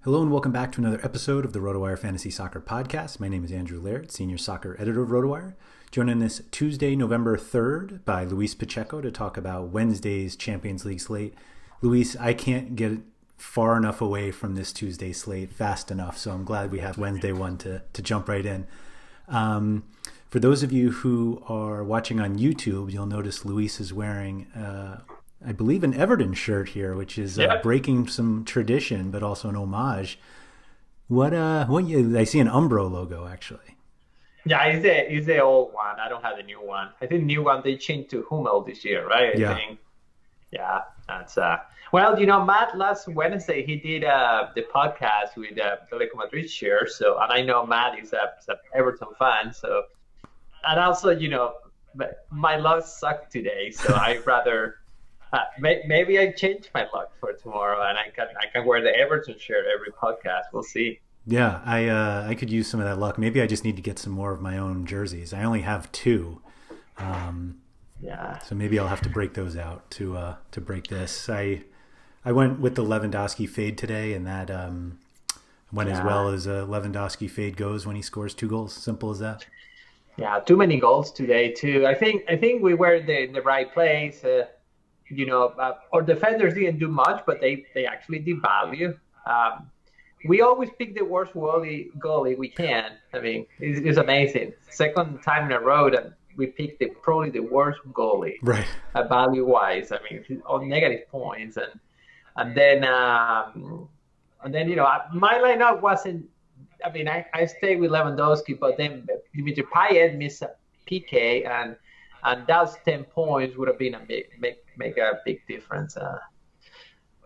Hello and welcome back to another episode of the RotoWire Fantasy Soccer Podcast. My name is Andrew Laird, Senior Soccer Editor of RotoWire. Joining this Tuesday, November 3rd by Luis Pacheco to talk about Wednesday's Champions League slate. Luis, I can't get far enough away from this Tuesday slate fast enough, so I'm glad we have Wednesday one to jump right in. For those of you who are watching on YouTube, you'll notice Luis is wearing I believe an Everton shirt here, which is breaking some tradition, but also an homage. I see an Umbro logo actually. Yeah, it's the old one. I don't have the new one. I think the new one they changed to Hummel this year, right? I think. Yeah, that's well, Matt last Wednesday he did the podcast with the Atletico Madrid shirt. So, and I know Matt is a Everton fan. So, and also, my luck sucked today, so I rather. Maybe I change my luck for tomorrow, and I can wear the Everton shirt every podcast. We'll see. Yeah, I could use some of that luck. Maybe I just need to get some more of my own jerseys. I only have two. So maybe I'll have to break those out to break this. I went with the Levandoski fade today, and that went as well as a Levandoski fade goes when he scores 2 goals. Simple as that. Yeah, too many goals today too. I think we were in the right place. Our defenders didn't do much, but they actually did value. We always pick the worst goalie we can. I mean, it's amazing. Second time in a row that we picked probably the worst goalie, right? Value-wise, I mean, on negative points, and then my lineup wasn't. I mean, I stayed with Levandoski, but then Dimitri Payet missed a PK, and those 10 points would have been make a big difference.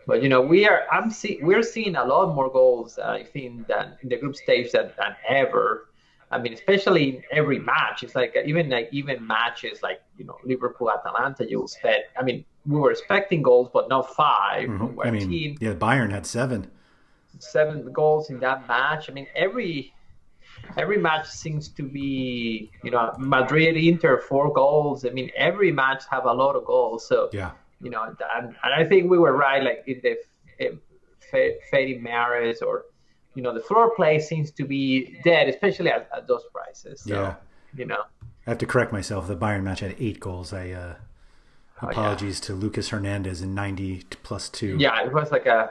But we're seeing a lot more goals, I think, than in the group stage than ever. I mean, especially in every match. It's like even matches like Liverpool, Atalanta. You expect. I mean, we were expecting goals, but not 5 from our team. Yeah, Bayern had 7 goals in that match. I mean, every match seems to be, Madrid, Inter, 4 goals. I mean, every match have a lot of goals. So, and I think we were right, like in the Fede Maris or, the floor play seems to be dead, especially at those prices. So, I have to correct myself. The Bayern match had 8 goals. Apologies to Lucas Hernandez in 90 plus 2. Yeah, it was like the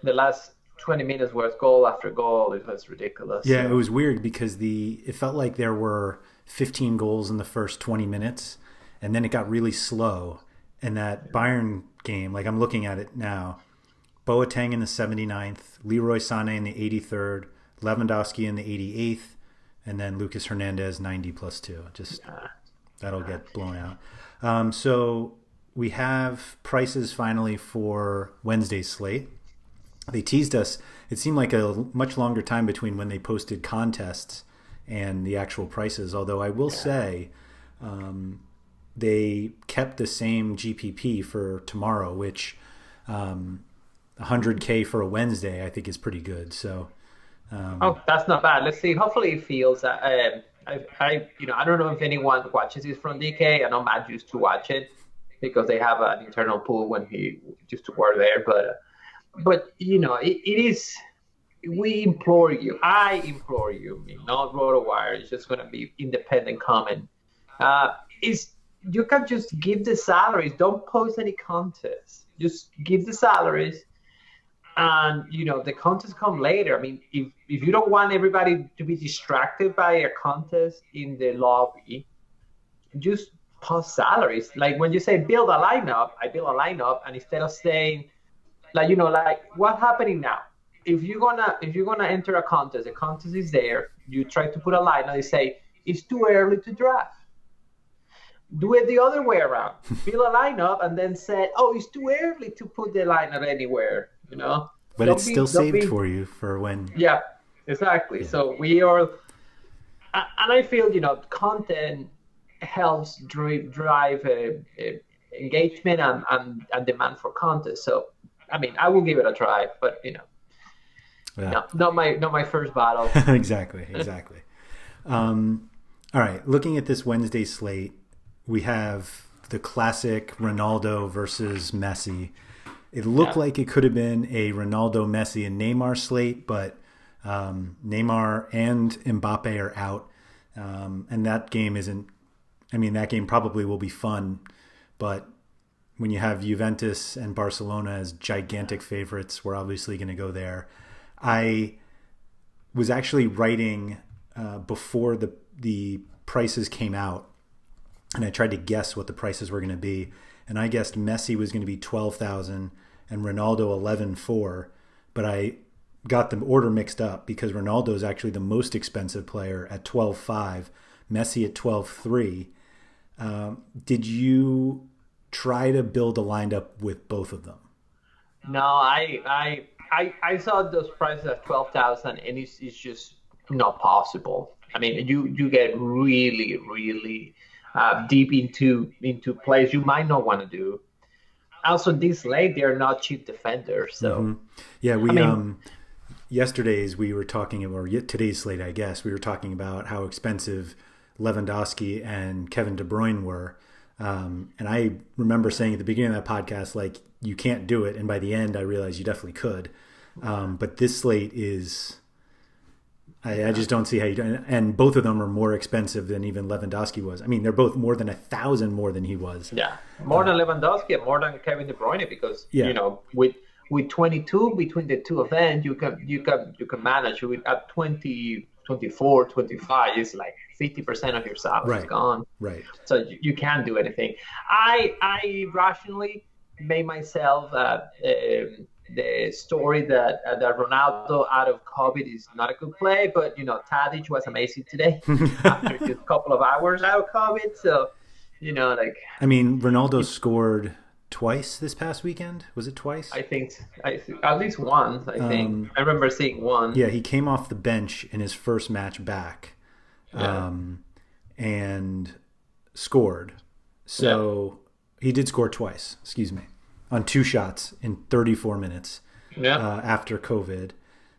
last 20 minutes worth goal after goal. It was ridiculous. Yeah, It was weird because it felt like there were 15 goals in the first 20 minutes, and then it got really slow. And that Bayern game, like I'm looking at it now, Boateng in the 79th, Leroy Sané in the 83rd, Lewandowski in the 88th, and then Lucas Hernandez 90 plus 2. That'll get blown out. So we have prices finally for Wednesday's slate. They teased us. It seemed like a much longer time between when they posted contests and the actual prices. Although I will say they kept the same GPP for tomorrow, which 100K for a Wednesday I think is pretty good. So that's not bad. Let's see. Hopefully it feels. I don't know if anyone watches this from DK. I know Matt used to watch it because they have an internal pool when he used to work there, But it is. I implore you, not RotoWire. It's just going to be independent comment. You can just give the salaries. Don't post any contests. Just give the salaries, and the contests come later. I mean, if you don't want everybody to be distracted by a contest in the lobby, just post salaries. Like when you say build a lineup, I build a lineup, and instead of saying like what's happening now? If you're gonna enter a contest, the contest is there. You try to put a line, and they say it's too early to draft. Do it the other way around. Build a lineup, and then say, oh, it's too early to put the lineup anywhere. But it's still saved for you for when. Yeah, exactly. Yeah. So we are, and I feel content helps drive engagement and demand for content. So. I mean, I will give it a try, but not my first battle. Exactly. All right, looking at this Wednesday slate, we have the classic Ronaldo versus Messi. It looked like it could have been a Ronaldo, Messi, and Neymar slate, but Neymar and Mbappe are out. And that game isn't, I mean, that game probably will be fun, but when you have Juventus and Barcelona as gigantic favorites, we're obviously going to go there. I was actually writing before the prices came out, and I tried to guess what the prices were going to be. And I guessed Messi was going to be 12,000 and Ronaldo 11,400, but I got the order mixed up because Ronaldo is actually the most expensive player at 12,500, Messi at 12,300. Did you try to build a lineup with both of them? No, I saw those prices at 12,000, and it's just not possible. I mean, you get really, really deep into plays you might not want to do. Also, this late, they're not cheap defenders. So, yeah, yesterday's we were talking about, or today's slate, I guess, we were talking about how expensive Levandoski and Kevin De Bruyne were. And I remember saying at the beginning of that podcast, like, you can't do it. And by the end, I realized you definitely could. But this slate is, I just don't see how you do. And both of them are more expensive than even Levandoski was. I mean, they're both more than 1,000 more than he was. Yeah, more than Lewandowski and more than Kevin De Bruyne, because with 22 between the two of them, you can manage. At 20, 24, 25, it's like 50% of your salary is gone. Right. So you can't do anything. I rationally made myself the story that Ronaldo out of COVID is not a good play, but Tadic was amazing today after just a couple of hours out of COVID. So I mean, Ronaldo scored twice this past weekend. Was it twice? I think at least once. I think I remember seeing one. Yeah, he came off the bench in his first match back, and scored. So he did score twice. Excuse me. On 2 shots in 34 minutes after COVID.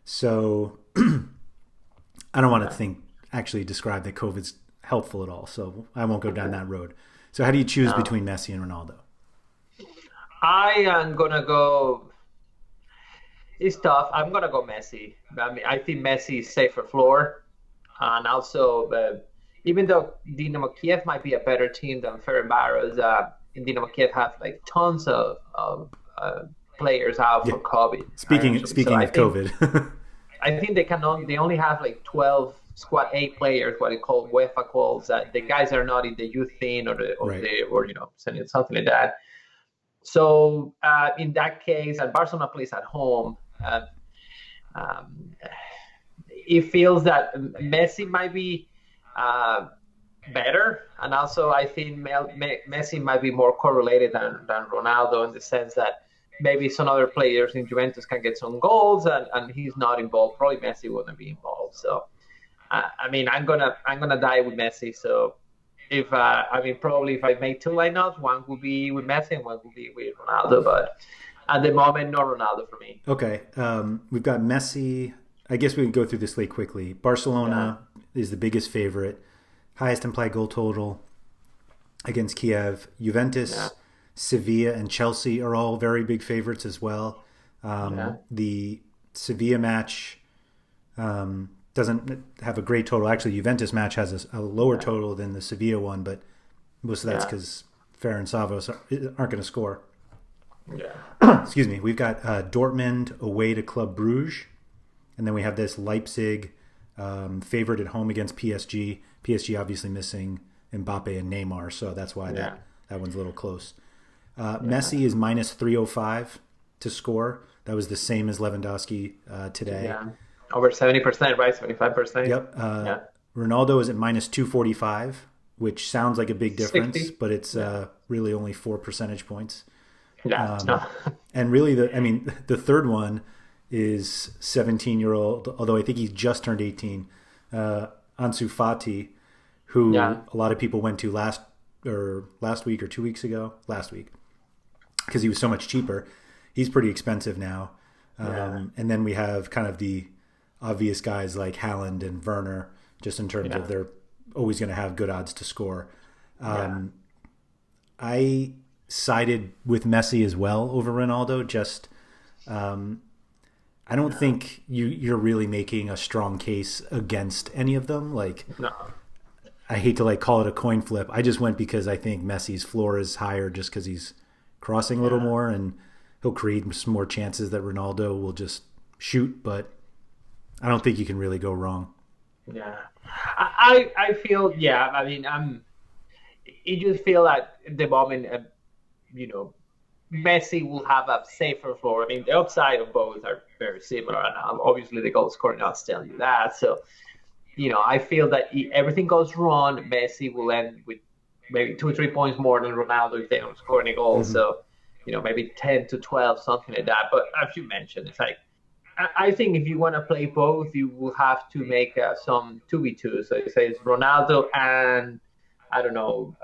So I don't want to actually describe that COVID's helpful at all. So I won't go down that road. So how do you choose between Messi and Ronaldo? I am going to go, it's tough. I'm going to go Messi. I mean, I think Messi is safer floor. And also, even though Dynamo Kiev might be a better team than Ferencváros, Dynamo Kiev have like tons of players out for COVID. Speaking of COVID, I think they only have like 12 squad A players, what it called UEFA calls. The guys are not in the youth thing or something like that. So in that case, and Barcelona plays at home, it feels that Messi might be better, and also I think Messi might be more correlated than Ronaldo in the sense that maybe some other players in Juventus can get some goals and he's not involved. Probably Messi wouldn't be involved. So I mean, I'm gonna die with Messi. So probably if I make 2 lineups, one will be with Messi and one will be with Ronaldo. But at the moment, no Ronaldo for me. Okay, we've got Messi. I guess we can go through this slate quickly. Barcelona is the biggest favorite. Highest implied goal total against Kiev. Juventus, Sevilla, and Chelsea are all very big favorites as well. The Sevilla match doesn't have a great total. Actually, Juventus match has a lower total than the Sevilla one, but most of that's because Ferencváros aren't going to score. Yeah. Excuse me. We've got Dortmund away to Club Brugge, and then we have this Leipzig favored at home against PSG. PSG obviously missing Mbappe and Neymar, so that's why that one's a little close. Messi is minus 305 to score. That was the same as Levandoski today. Yeah. Over 70%, right? 75%. Yep. Ronaldo is at minus 245, which sounds like a big difference, 60. But it's really only 4 percentage points. Yeah. And really, the third one is 17-year-old, although I think he's just turned 18, Ansu Fati, who a lot of people went to last week or 2 weeks ago, because he was so much cheaper. He's pretty expensive now. And then we have kind of the obvious guys like Haaland and Werner, just in terms of they're always going to have good odds to score. I sided with Messi as well over Ronaldo. Just I don't think you're really making a strong case against any of them. Like, No. I hate to like call it a coin flip. I just went because I think Messi's floor is higher just because he's crossing a little more and he'll create some more chances that Ronaldo will just shoot. But I don't think you can really go wrong. Yeah, I feel I mean you just feel like at the moment Messi will have a safer floor. I mean the upside of both are very similar, and obviously the goal scoring odds tell you that. So I feel that if everything goes wrong, Messi will end with maybe 2-3 points more than Ronaldo if they don't score any goals. So maybe 10-12, something like that. But as you mentioned, it's like I think if you want to play both, you will have to make some 2v2. So you say it's Ronaldo and, I don't know,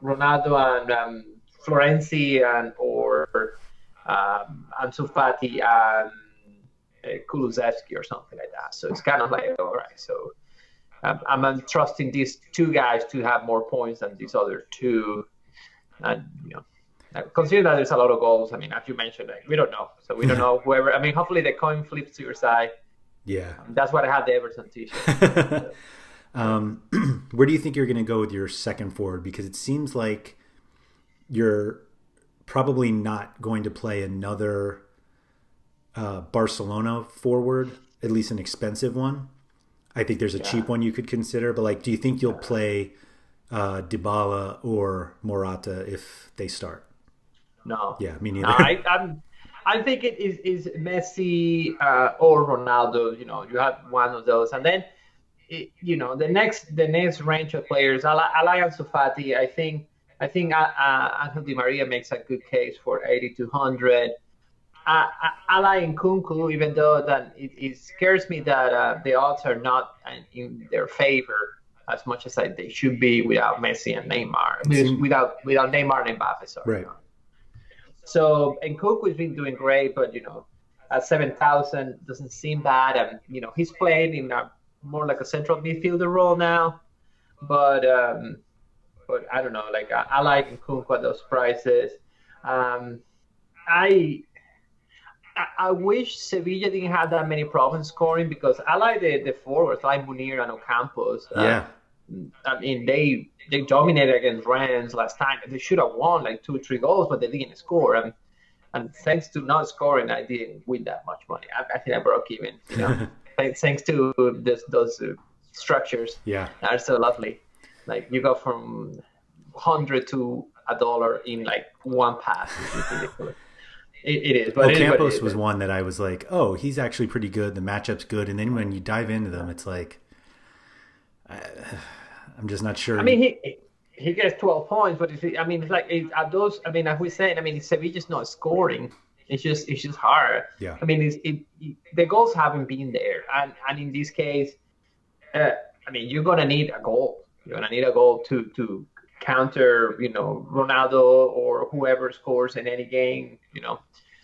Ronaldo and Florenzi or Ansu Fati and Kulusevski or something like that. So it's kind of like, all right, so I'm trusting these two guys to have more points than these other two. And, considering that there's a lot of goals, I mean, as you mentioned, like, we don't know. So we don't know whoever. I mean, hopefully the coin flips to your side. Yeah. That's what I had the Everton t-shirt. Where do you think you're going to go with your second forward? Because it seems like you're probably not going to play another Barcelona forward, at least an expensive one. I think there's a cheap one you could consider. But, like, do you think you'll play Dybala or Morata if they start? No. Yeah, me neither. No, I think it is Messi or Ronaldo. You have one of those, and then the next range of players. I like Ansu Fati. I think Angel Di Maria makes a good case for 8,200. I like Nkunku, even though that it scares me that the odds are not in their favor as much as they should be without Messi and Neymar. Without Neymar and Mbappe, sorry. Right. So, and Nkunku has been doing great, but at 7,000 doesn't seem bad, and he's playing in a more like a central midfielder role now. But I don't know. Like I like Nkunku at those prices. I wish Sevilla didn't have that many problems scoring because I like the forwards like Munir and Ocampos. Yeah. I mean, they dominated against Rennes last time. They should have won like 2-3 goals, but they didn't score. And thanks to not scoring, I didn't win that much money. I think I broke even. Thanks to those structures. Yeah, are so lovely. Like you go from 100 to $1 in like one pass. It's ridiculous. It is. But Ocampos was one that I was like, oh, he's actually pretty good. The matchup's good. And then when you dive into them, it's like, I'm just not sure. I mean, he gets 12 points, but it's like at those. I mean, as we said, Sevilla's not scoring. It's just hard. Yeah. I mean, the goals haven't been there, and in this case, you're gonna need a goal. You're gonna need a goal to counter, Ronaldo or whoever scores in any game,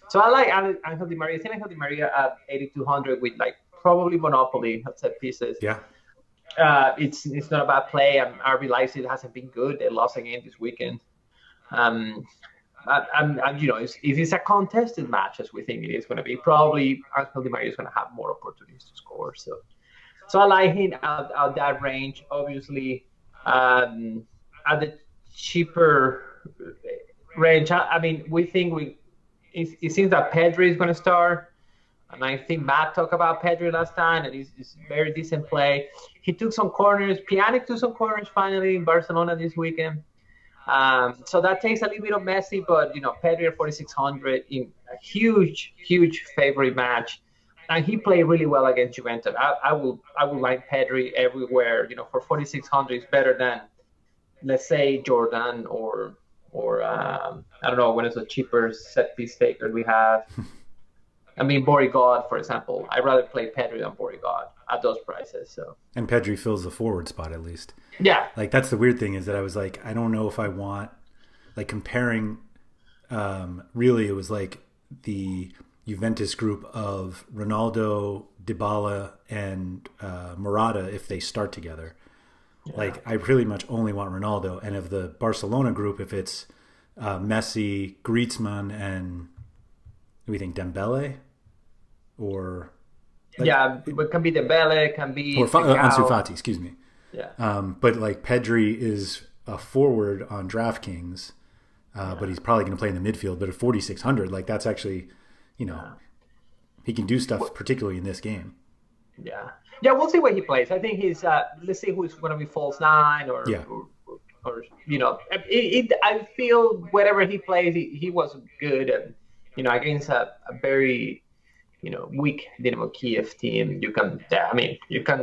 So I like Angel Di Maria. I think Angel Di Maria at 8,200 with like probably Monopoly set pieces. Yeah. It's not a bad play. RB Leipzig hasn't been good. They lost again this weekend. If it's a contested match as we think it is going to be, probably Angel Di Maria is going to have more opportunities to score. So I like him out that range. Obviously, at the cheaper range, we think it seems that Pedri is going to start. And I think Matt talked about Pedri last time, and it's very decent play. He took some corners. Pjanic took some corners finally in Barcelona this weekend. So that takes a little bit of Messi, but Pedri at 4,600 in a huge favorite match, and he played really well against Juventus. I would like Pedri everywhere. For 4,600, it's better than, let's say, Jordan or I don't know when it's a cheaper set piece taker we have. Borigod, for example. I'd rather play Pedri than Borigod at those prices. So. And Pedri fills the forward spot at least. Yeah. Like that's the weird thing is that I was like, I don't know if I want, like comparing, really it was like the Juventus group of Ronaldo, Dybala, and Morata if they start together. Yeah. Like I pretty much only want Ronaldo. And of the Barcelona group, if it's Messi, Griezmann, and do we think Dembele or like Yeah, it can be Dembele, it can be Ansu Trincao. Fati, excuse me. Yeah. But like Pedri is a forward on DraftKings, but he's probably going to play in the midfield. But at 4,600, like that's actually, you know, Yeah. he can do stuff, particularly in this game. Yeah. Yeah, we'll see where he plays. I think he's let's see who's going to be false nine Yeah, or I feel wherever he plays, he was good. And, against a very, weak Dynamo Kiev team, you can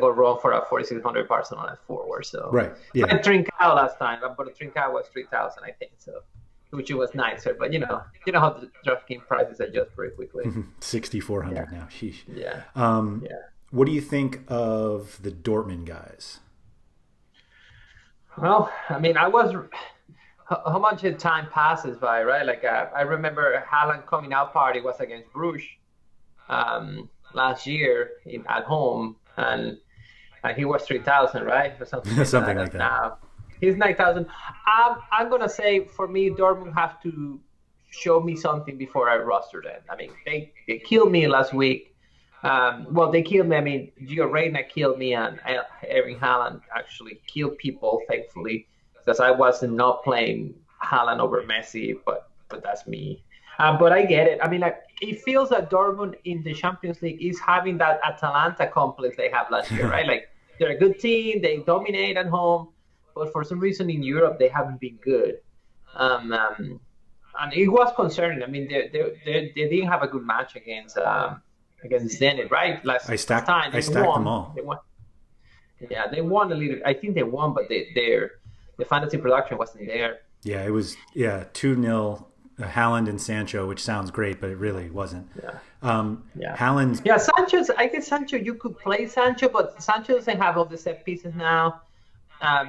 go wrong for a 4,600 Barcelona at forward. So, right. Yeah, like Trincao last time, but Trincao was 3,000, I think. So, which was nicer. But, how the DraftKings prices adjust very quickly. 6,400 now. Sheesh. Yeah. Yeah. What do you think of the Dortmund guys? Well, how much time passes by, right? Like I remember Haaland coming out party was against Bruges last year at home, and he was 3,000, right, or something like Something that. like that. Now he's 9,000. I'm gonna say for me, Dortmund have to show me something before I roster them. I mean, they killed me last week. Well, they killed me. I mean, Gio Reyna killed me, and Erling Haaland actually killed people, thankfully, because I wasn't not playing Haaland over Messi, but that's me. But I get it. I mean, like it feels that Dortmund in the Champions League is having that Atalanta complex they have last year, right? Like they're a good team, they dominate at home, but for some reason in Europe they haven't been good. And it was concerning. I mean, they didn't have a good match against Zenit, right? Last time I stacked them all. They won. Yeah, they won a little. I think they won, but the fantasy production wasn't there. Yeah, it was 2-0 Haaland and Sancho, which sounds great, but it really wasn't. Yeah. Yeah. Haaland's. Yeah, Sancho's. I guess Sancho. You could play Sancho, but Sancho doesn't have all the set pieces now.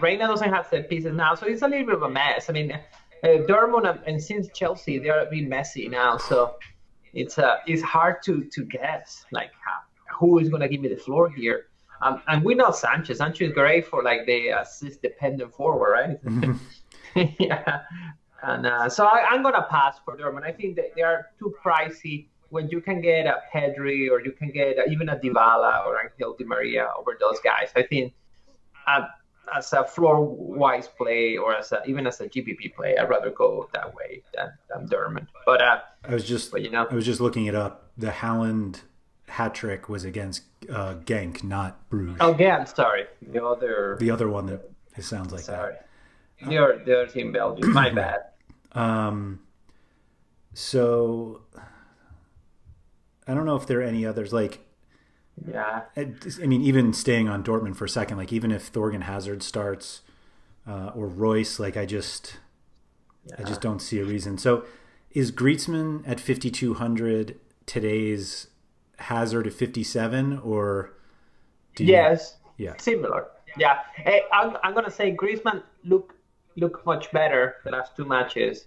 Reina doesn't have set pieces now, so it's a little bit of a mess. I mean, Dortmund and since Chelsea, they're a bit messy now, so it's hard to guess like who is going to give me the floor here. And we know Sancho. Sancho is great for like the assist dependent forward, right? Yeah. And so I'm going to pass for Dortmund. I think that they are too pricey when you can get a Pedri or you can get even a Dybala or Angel Di Maria over those guys. I think as a floor-wise play or even as a GPP play, I'd rather go that way than Dortmund. But I was just looking it up. The Haaland hat trick was against Genk, not Bruges. Oh, Genk, sorry. The other one that it sounds like sorry. that. The other team, Belgium. My bad. So I don't know if there are any others. Like, yeah. I mean, even staying on Dortmund for a second, like even if Thorgan Hazard starts or Royce, like I just don't see a reason. So is Griezmann at 5,200 today's Hazard at 57 or? Yes. Yeah. Similar. Yeah. Hey, I'm gonna say Griezmann look much better the last two matches.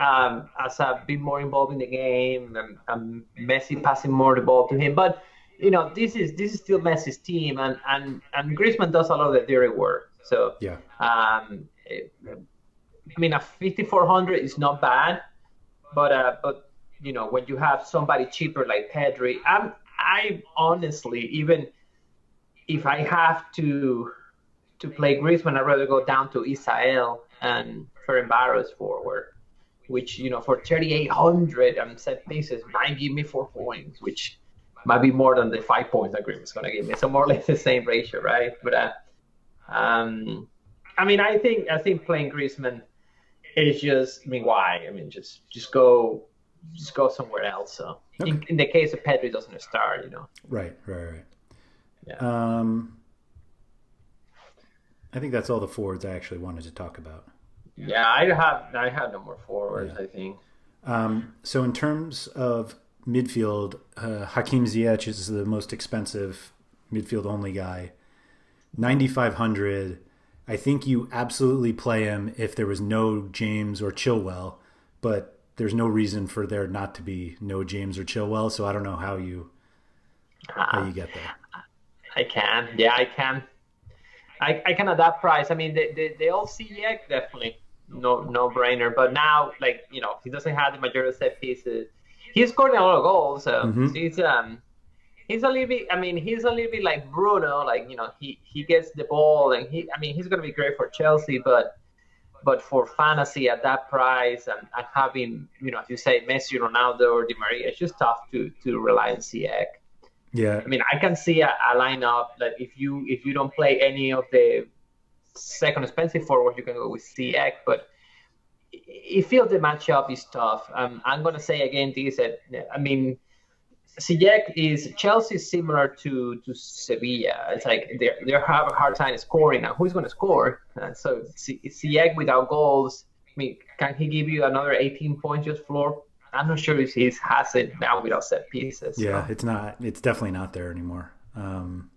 As a bit more involved in the game, and Messi passing more the ball to him. But this is still Messi's team, and Griezmann does a lot of the dirty work. So yeah, I mean, a 5,400 is not bad, but when you have somebody cheaper like Pedri, I honestly, even if I have to play Griezmann, I'd rather go down to Isael and Ferencváros forward, which for 3,800 set pieces might give me 4 points, which might be more than the 5 points that Griezmann's going to give me. So more or less the same ratio, right? But I mean, I think playing Griezmann is just. I mean, why? I mean, just go somewhere else. So okay. in the case of Pedri doesn't start, Right. Yeah. I think that's all the forwards I actually wanted to talk about. Yeah, I have no more forwards. Yeah. I think. So in terms of midfield, Hakim Ziyech is the most expensive midfield only guy, 9,500. I think you absolutely play him if there was no James or Chilwell, but there's no reason for there not to be no James or Chilwell. So I don't know how you get there. I can. Yeah, I can. I can adapt price. I mean, the old CEX definitely no brainer. But now, like, he doesn't have the majority of set pieces. He's scoring a lot of goals. So Mm-hmm. he's a little bit. I mean, he's a little bit like Bruno. Like, he gets the ball, and he's going to be great for Chelsea. But for fantasy at that price, and having, as you say, Messi, Ronaldo, or Di Maria, it's just tough to rely on CX. Yeah. I mean, I can see a lineup that if you don't play any of the second expensive forward, you can go with CX. But it feels the matchup is tough. I'm going to say again this. I mean, Ziyech is Chelsea is similar to Sevilla. It's like they have a hard time scoring. Now, who's going to score? So Ziyech without goals. I mean, can he give you another 18 points just floor? I'm not sure if he has it now without set pieces. Yeah, So. it's not. It's definitely not there anymore. And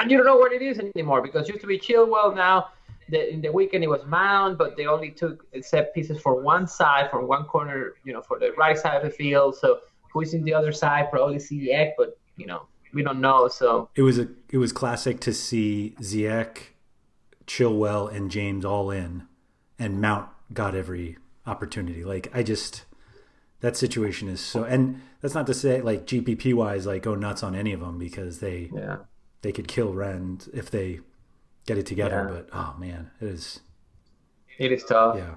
you don't know what it is anymore because it used to be Chilwell. Now, in the weekend it was Mount, but they only took set pieces for one side, for one corner, for the right side of the field. So who's in the other side? Probably Ziyech, but we don't know. So it was classic to see Ziyech, Chilwell, and James all in, and Mount got every opportunity. Like that situation is so, and that's not to say like GPP wise, like go nuts on any of them because they could kill Ren if they get it together. Yeah. But oh man, it is. It is tough. Yeah.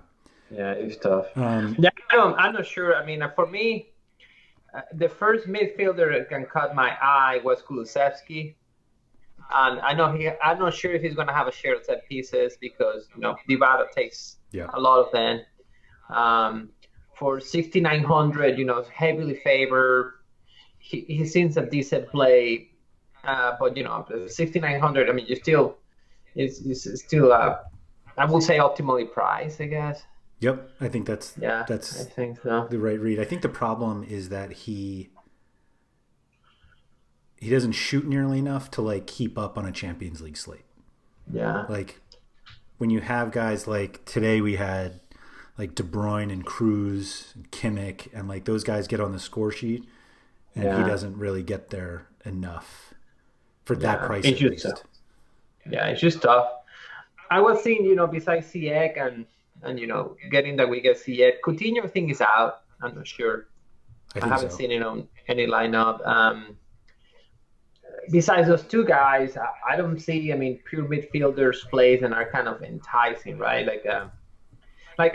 Yeah, it is tough. I'm not sure. I mean, for me, the first midfielder that can caught my eye was Kulusevski. And I'm not sure if he's going to have a share of set pieces because, Dybala takes a lot of them. For 6,900, heavily favored. He seems a decent play. But, 6,900, I mean, it's still, I will say optimally priced, I guess. Yep, I think that's I think so. the right read. I think the problem is that he doesn't shoot nearly enough to like keep up on a Champions League slate. Yeah. Like when you have guys like today we had like De Bruyne and Cruz and Kimmich and like those guys get on the score sheet and he doesn't really get there enough for that price at least. Yeah, it's just tough. I was seeing, besides CX and getting that we get CX, Coutinho I think is out. I'm not sure. I haven't seen it on any lineup. Besides those two guys, I don't see. I mean, pure midfielders plays and are kind of enticing, right? Like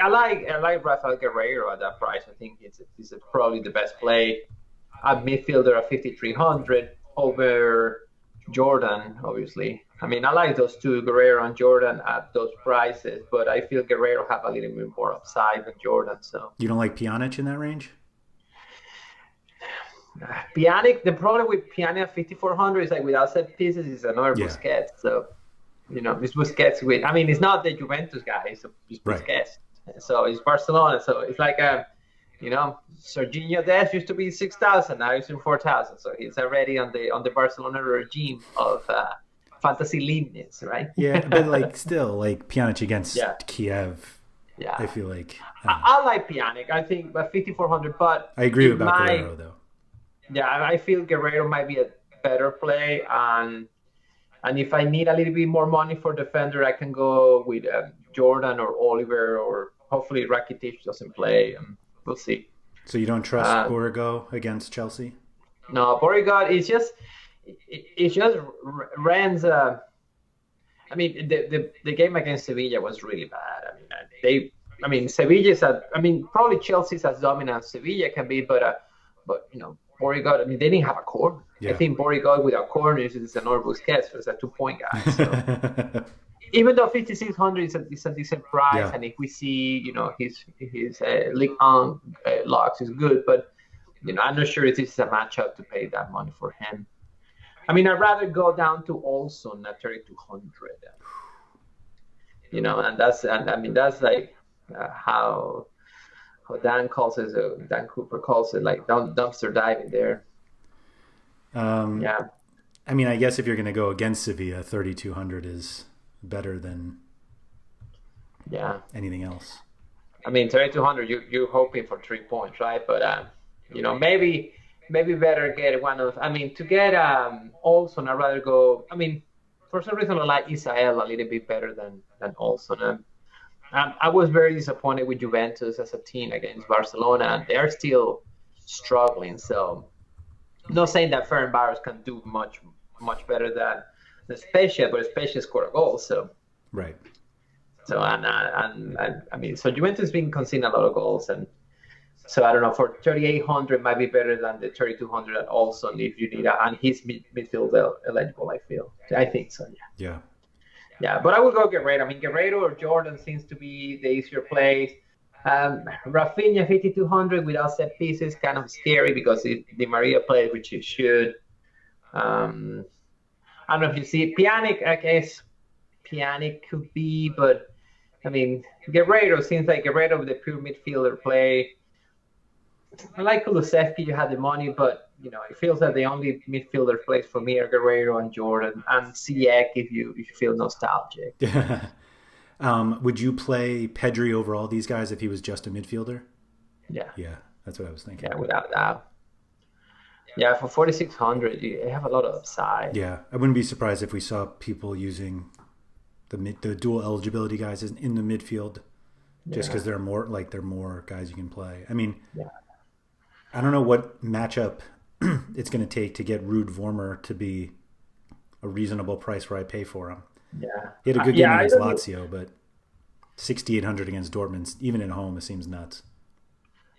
I like Rafael Guerreiro at that price. I think it's probably the best play at midfielder at 5,300 over Jordan, obviously. I mean, I like those two, Guerreiro and Jordan, at those prices, but I feel Guerreiro have a little bit more upside than Jordan. So you don't like Pjanic in that range? Pjanic, the problem with Pjanic at 5,400 is like without set pieces, is another Busquets. So it's Busquets with. I mean, it's not the Juventus guy; it's Busquets. So it's Barcelona. So it's like Serginho Dest used to be 6,000, now he's in 4,000. So he's already on the Barcelona regime of fantasy leanness, right? Yeah, but like still, like Pjanic against Kiev. Yeah, I feel like I like Pjanic. I think about 5,400, but I agree about Guerreiro though. Yeah, I feel Guerreiro might be a better play, and if I need a little bit more money for defender, I can go with Jordan or Oliver, or hopefully Rakitic doesn't play. We'll see. So you don't trust Borrego against Chelsea? No, Borrego is just Rennes. I mean, the game against Sevilla was really bad. Sevilla's probably Chelsea's as dominant as Sevilla can be, but Borrego, they didn't have a corner. Yeah. I think Borrego without corners is an Busquets, so it's a 2-point guy. So. Even though 5,600 is a decent price, and if we see, his Ligue 1 locks is good, but I'm not sure if this is a matchup to pay that money for him. I mean, I'd rather go down to Olson at 3,200. And that's like how Dan Cooper calls it, like dumpster diving there. I mean, I guess if you're going to go against Sevilla, 3,200 is better than anything else. I mean, 3,200, you're hoping for 3 points, right? But maybe better get one of. I mean, to get Olson, I'd rather go. I mean, for some reason I like Israel a little bit better than Olsen. I was very disappointed with Juventus as a team against Barcelona, and they're still struggling. So, not saying that Ferencváros can do much better than Spezia, but Spezia scored a goal. So, Right. so I mean, so Juventus has been conceding a lot of goals, and so I don't know, for 3,800 might be better than the 3,200 at Olsen if you need and he's midfield eligible. I think so. Yeah. Yeah. Yeah, but I would go Guerrero. I mean, Guerrero or Jordan seems to be the easier plays. Rafinha 5,200 without set pieces, kind of scary because Di Maria plays, which he should. I don't know if you see Pjanic. I guess Pjanic could be, but I mean, Guerrero seems like Guerrero with the pure midfielder play. I like Kulusevski. You had the money, but it feels that the only midfielder plays for me are Guerrero and Jordan and Ziyech if you feel nostalgic. Would you play Pedri over all these guys if he was just a midfielder? Yeah. Yeah, that's what I was thinking. Yeah, without doubt. Yeah, for 4,600, you have a lot of upside. Yeah, I wouldn't be surprised if we saw people using the dual eligibility guys in the midfield, just because they're more guys you can play. I mean, I don't know what matchup it's going to take to get Ruud Vormer to be a reasonable price where I pay for him. Yeah, he had a good game against Lazio, but 6,800 against Dortmund, even at home, it seems nuts.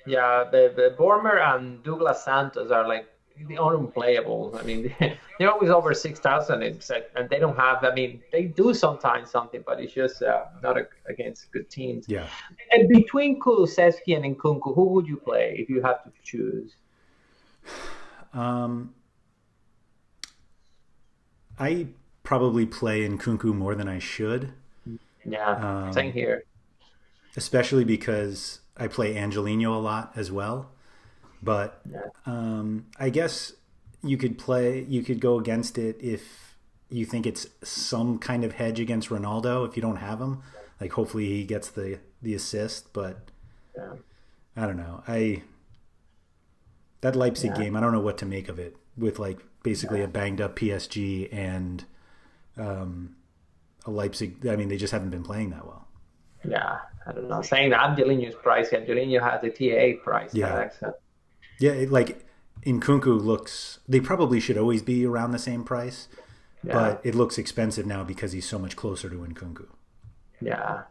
Yeah, the Vormer and Douglas Santos are like the unplayable. I mean, they're always over 6,000, and they don't have. I mean, they do sometimes something, but it's just not against good teams. Yeah. And between Kulusevski and Nkunku, who would you play if you have to choose? I probably play Nkunku more than I should. Yeah, same here. Especially because I play Angelino a lot as well. But I guess you could go against it if you think it's some kind of hedge against Ronaldo if you don't have him. Like hopefully he gets the assist, but I don't know. That Leipzig game, I don't know what to make of it with like basically a banged up PSG and a Leipzig. I mean, they just haven't been playing that well. Yeah, I don't know. Saying that Angelino's price, Angelino has the TA price. Yeah. Yeah, Nkunku looks. They probably should always be around the same price, but it looks expensive now because he's so much closer to Nkunku. Yeah,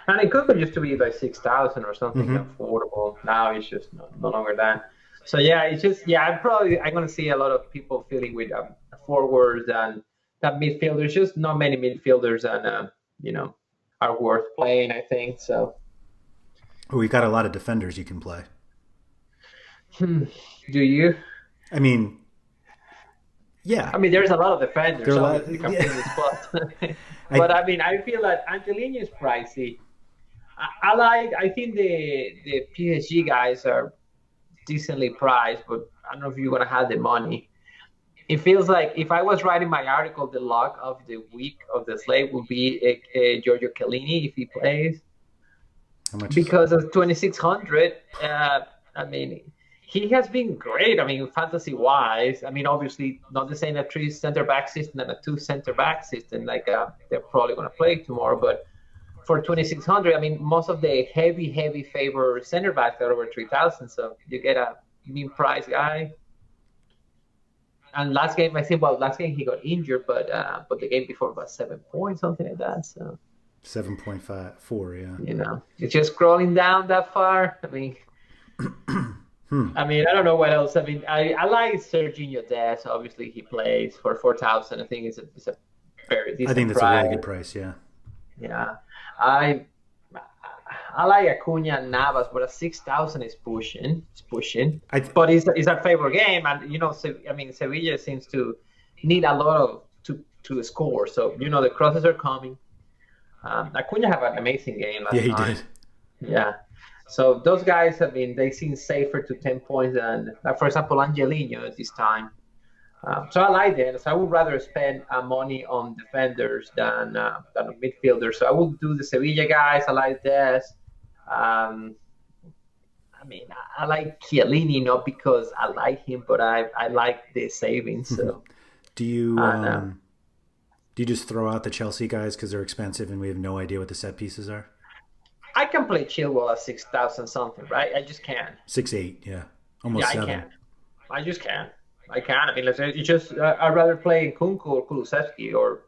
and Nkunku used to be like 6,000 or something affordable. Now it's just no longer that. So it's just I'm going to see a lot of people feeling with forwards and that midfielders. Just not many midfielders and are worth playing. I think so. We've got a lot of defenders you can play. Do you? I mean, yeah. I mean, there's a lot of defenders. But I mean, I feel that Angelino is pricey. I think the PSG guys are decently priced, but I don't know if you're gonna have the money. It feels like if I was writing my article, the lock of the week of the slate would be Giorgio Chiellini if he plays. How much? Because of 2,600. I mean, he has been great. I mean, fantasy-wise. I mean, obviously not the same a 3 center back system and a 2 center back system. Like they're probably gonna play tomorrow, but for 2,600, I mean, most of the heavy favor center backs are over 3,000. So you get a mean price guy. And last game he got injured, but the game before was 7 points, something like that. So 7.54, yeah. It's just scrolling down that far. I mean, I mean, I don't know what else. I mean, I like Serginho Dest. Obviously, he plays for 4,000. I think it's a very decent. I think that's price. a really good price. Yeah. Yeah, I like Acuna and Navas, but a 6,000 is pushing. But it's a favorite game, and I mean, Sevilla seems to need a lot to score. So the crosses are coming. Acuna have an amazing game last night. Yeah, he did. Yeah. So those guys, I mean, they seem safer to 10 points than, for example, Angelino at this time. So I like them. So I would rather spend money on defenders than on midfielders. So I would do the Sevilla guys. I like this. I mean, I like Chiellini not because I like him, but I like the savings. So do Do you just throw out the Chelsea guys because they're expensive and we have no idea what the set pieces are? I can play Chilwell at 6,000 something, right? I just can. 6'8", yeah, almost Yeah, I 7. can. I just can. I can. I mean, it's just I'd rather play Kunku or Kulusevski or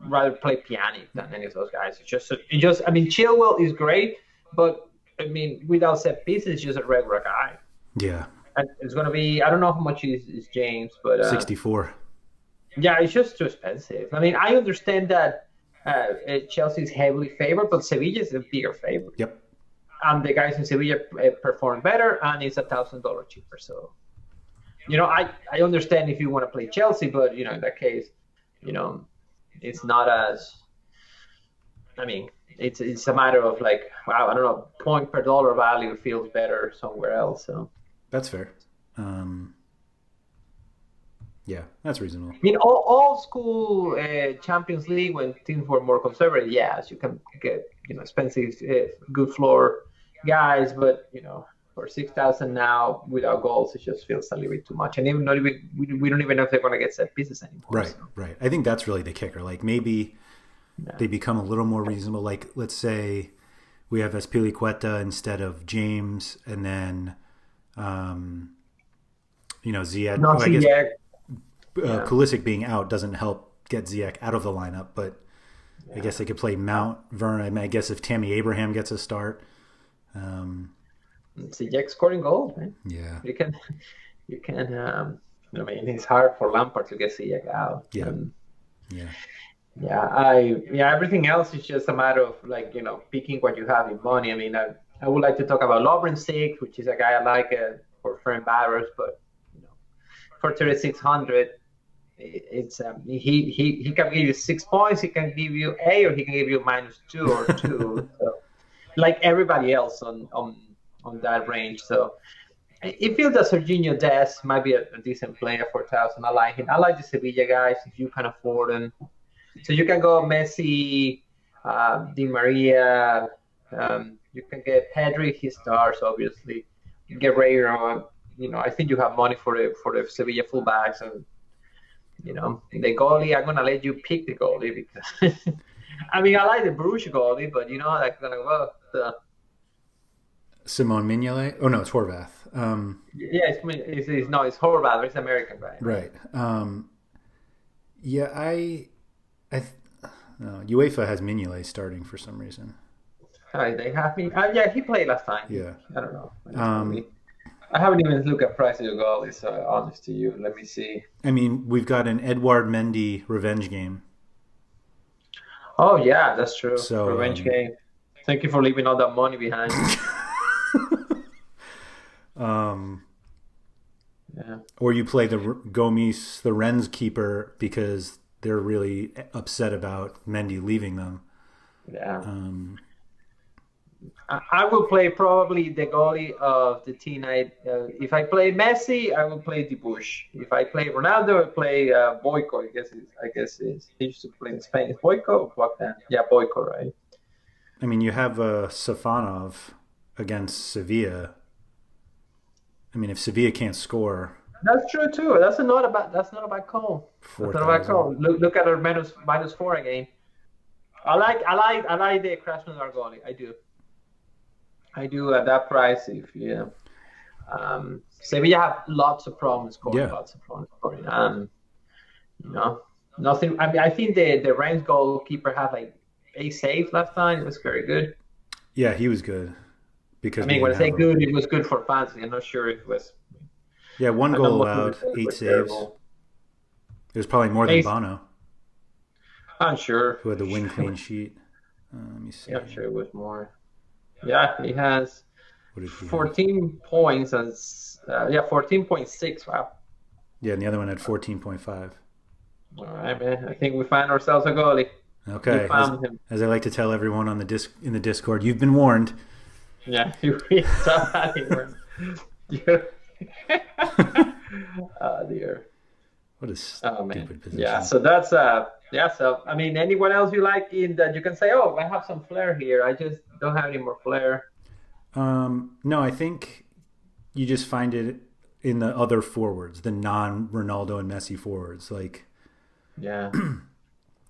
rather play Pjanic than any of those guys. It just. I mean, Chilwell is great, but I mean, without set pieces, it's just a regular guy. Yeah, And it's gonna be. I don't know how much is James, but 64. yeah, it's just too expensive. I mean, I understand that Chelsea is heavily favored, but Sevilla is a bigger favorite. Yep. And the guys in Sevilla perform better, and it's $1,000 cheaper. So, I understand if you want to play Chelsea, but in that case, it's not as. I mean, it's a matter of like, wow, I don't know, point per dollar value feels better somewhere else. So that's fair. Yeah, that's reasonable. I mean, old school Champions League when teams were more conservative, yes, you can get expensive, good floor guys, but for 6,000 now without goals, it just feels a little bit too much. And we don't even know if they're going to get set pieces anymore. Right, so. Right. I think that's really the kicker. Like maybe they become a little more reasonable. Like let's say we have Azpilicueta instead of James, and then Ziyech. Not Ziyech. Pulisic being out doesn't help get Ziyech out of the lineup, but I guess they could play Mount, Werner. I mean, I guess if Tammy Abraham gets a start. Ziyech scoring goals, man. Yeah. You can. I mean, it's hard for Lampard to get Ziyech out. Yeah. Everything else is just a matter of like picking what you have in money. I mean, I would like to talk about Lovren, which is a guy I like for Fern Barros, but for 3,600, it's he can give you 6 points, he can give you A, or he can give you -2 or 2, so, like everybody else on that range. So it feels that Serginho Dest might be a decent player for 1,000. I like him. I like the Sevilla guys if you can afford them. So you can go Messi, Di Maria. You can get Pedri. He stars obviously. Guerreiro. I think you have money for the Sevilla fullbacks, and the goalie. I'm gonna let you pick the goalie because I mean I like the Bruges goalie, but Simone Mignolet. Oh no, it's Horvath. It's Horvath, but it's American, right? Right. UEFA has Mignolet starting for some reason. They have me. He played last time. Yeah. I don't know. I haven't even looked at prices of goalies, so honest to you. Let me see. I mean, we've got an Edouard Mendy revenge game. Oh, yeah, that's true. So, revenge game. Thank you for leaving all that money behind. Or you play the Gomes, the Rennes keeper, because they're really upset about Mendy leaving them. Yeah. I will play probably the goalie of the T-Night. If I play Messi, I will play Dibush. If I play Ronaldo, I play Boyko. I guess he used to play in Spain. Is Boyko or Bogdan? Yeah, Boyko, right? I mean, you have Safanov against Sevilla. I mean, if Sevilla can't score, that's true too. That's not a bad call. That's not a bad call. Look at our -4 again. I like the Krasnodar goalie. I do at that price. Sevilla have lots of problems scoring. Nothing. I mean, I think the Rennes goalkeeper had like 8 saves last time. It was very good. Yeah, he was good. Because when I say good, it was good for fantasy. I'm not sure if it was. Yeah, 1 goal allowed, 8 saves. Terrible. It was probably more than Bono. I'm sure. Who had the win clean sheet. Let me see. Yeah, I'm sure it was more. Yeah, he has 14 points. And 14.6. Wow. Yeah, and the other one had 14.5. All right, man. I think we found ourselves a goalie. Okay. As I like to tell everyone in the Discord, you've been warned. Yeah, we saw that anywhere. Oh dear. What a stupid position. Yeah, so that's so I mean, anyone else you like in that you can say, oh, I have some flair here. I just don't have any more flair. No, I think you just find it in the other forwards, the non-Ronaldo and Messi forwards. Like, yeah,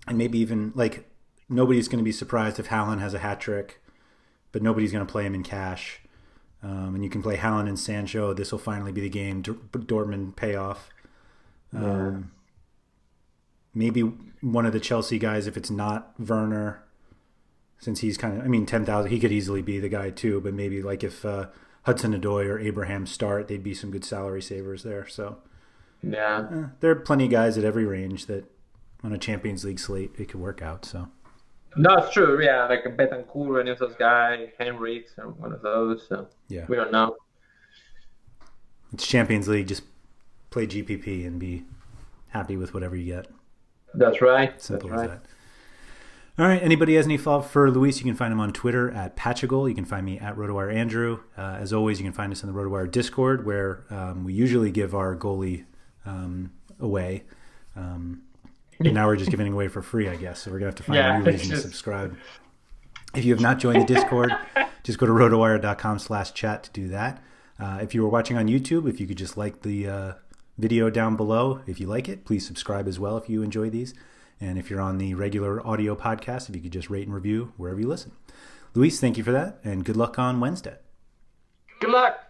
and maybe even like nobody's going to be surprised if Haaland has a hat trick, but nobody's going to play him in cash. And you can play Haaland and Sancho. This will finally be the game. Dortmund payoff. Maybe one of the Chelsea guys, if it's not Werner, since he's kind of, I mean, 10,000, he could easily be the guy too, but maybe like if Hudson-Odoi or Abraham start, they'd be some good salary savers there. So there are plenty of guys at every range that on a Champions League slate, it could work out. So that's true. Yeah, like a Betancourt, any of those guys, Henrik, or one of those. So we don't know. It's Champions League. Just play GPP and be happy with whatever you get. That's right. Simple as that. All right. Anybody has any follow-up for Luis, you can find him on Twitter at Pacheco. You can find me at RotowireAndrew. As always, you can find us in the RotoWire Discord, where we usually give our goalie away. And now we're just giving it away for free, I guess. So we're going to have to find a new reason to subscribe. If you have not joined the Discord, just go to rotowire.com/chat to do that. If you were watching on YouTube, if you could just like the video down below, if you like it, please subscribe as well if you enjoy these. And if you're on the regular audio podcast, if you could just rate and review wherever you listen. Luis, thank you for that, and good luck on Wednesday. Good luck.